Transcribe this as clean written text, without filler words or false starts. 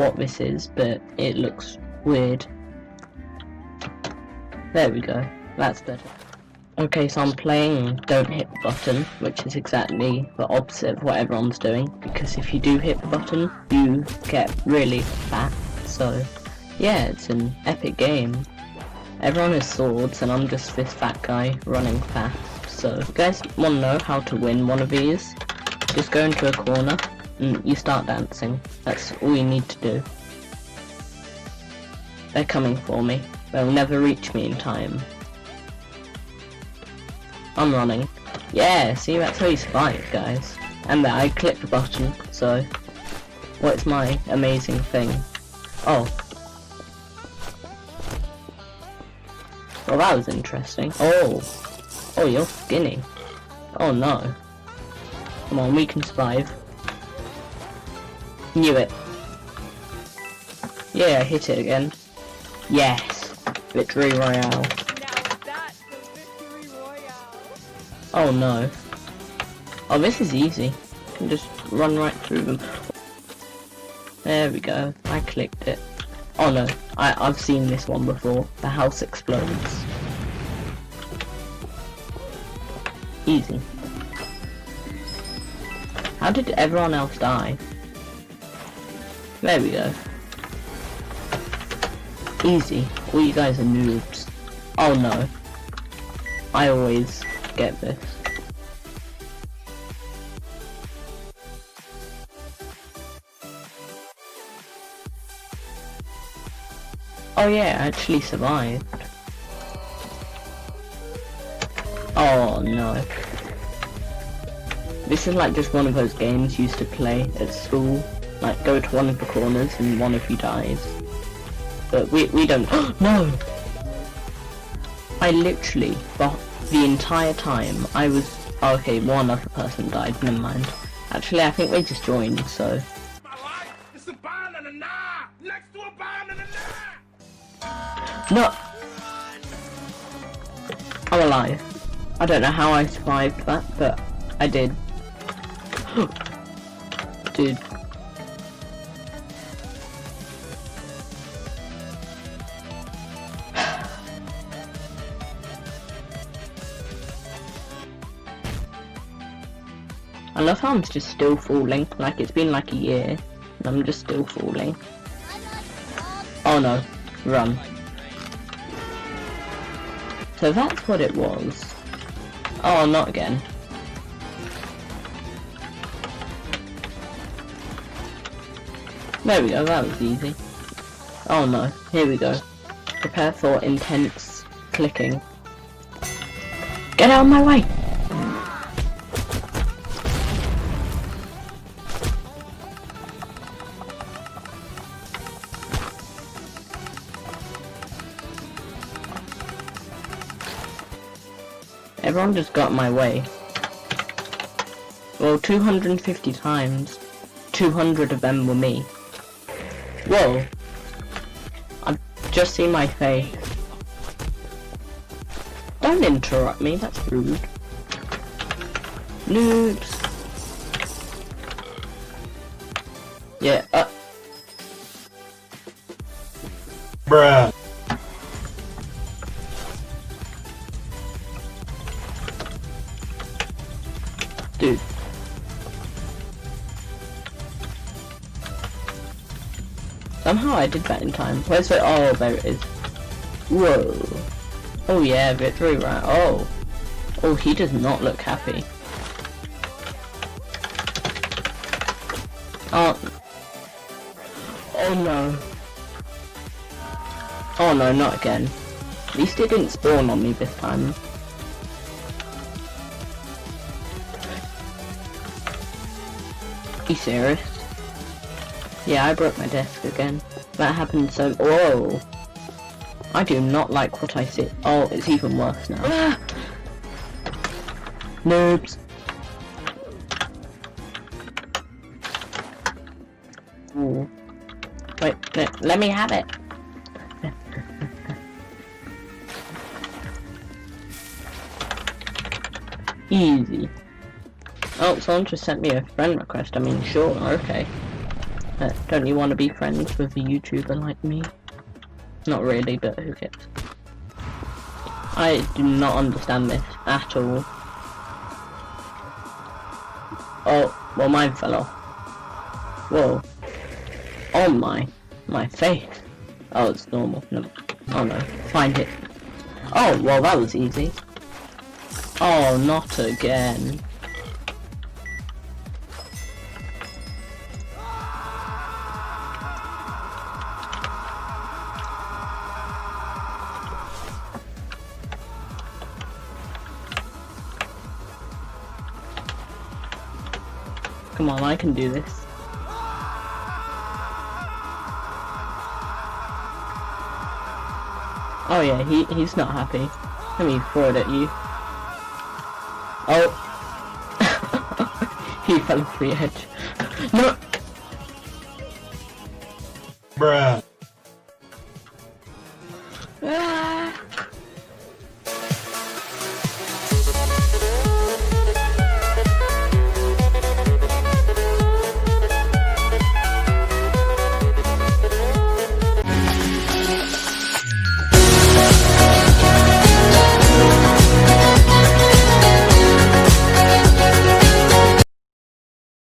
what this is, but it looks weird. There we go. That's better. Okay, so I'm playing Don't Hit the Button, which is exactly the opposite of what everyone's doing, because if you do hit the button, you get really fat. So, yeah, it's an epic game. Everyone has swords, and I'm just this fat guy running fast. So, if you guys want to know how to win one of these, just go into a corner, and you start dancing. That's all you need to do. They're coming for me. They'll never reach me in time. I'm running. Yeah, see, that's how you survive, guys. And there, I clicked the button, so... What's my amazing thing? Oh. Well, that was interesting. Oh. Oh, you're skinny. Oh, no. Come on, we can survive. Knew it. Yeah, I hit it again. Yes. Victory Royale. Oh no. Oh, this is easy. You can just run right through them. There we go. I clicked it. Oh no. I've seen this one before. The house explodes. Easy. How did everyone else die? There we go. Easy. All you guys are noobs. Oh no. I always get this. Oh yeah, I actually survived. Oh no. This is like just one of those games you used to play at school. Like go to one of the corners and one of you dies. But we don't. No! I literally, the entire time, I was... Oh, okay, one other person died, never mind. Actually, I think they just joined, so... No! I'm alive. I don't know how I survived that, but I did. Dude. I love how I'm just still falling, like it's been like a year, and I'm just still falling. Oh no, run. So that's what it was. Oh, not again. There we go, that was easy. Oh no, here we go. Prepare for intense clicking. Get out of my way! Everyone just got in my way. Well, 250 times. 200 of them were me. Whoa. I've just seen my face. Don't interrupt me, that's rude. Noobs. Yeah, Bruh. Dude. Somehow I did that in time. Where's it? Oh, there it is. Whoa. Oh yeah, victory right. Oh. Oh, he does not look happy. Oh. Oh no. Oh no, not again. At least it didn't spawn on me this time. Are you serious? Yeah, I broke my desk again. That happened so... Whoa! I do not like what I see. Oh, it's even worse now. Ah! Noobs! Ooh. Wait, let me have it! Easy. Oh, someone just sent me a friend request. I mean, sure, okay. Don't you want to be friends with a YouTuber like me? Not really, but who cares? I do not understand this at all. Oh, well, mine fell off. Whoa. Oh my face. Oh, it's normal. No. Oh no, find it. Oh, well, that was easy. Oh, not again. Come on, I can do this. Oh yeah, he's not happy. Let me throw it at you. Oh. He fell off the edge. No! Bruh. Ah!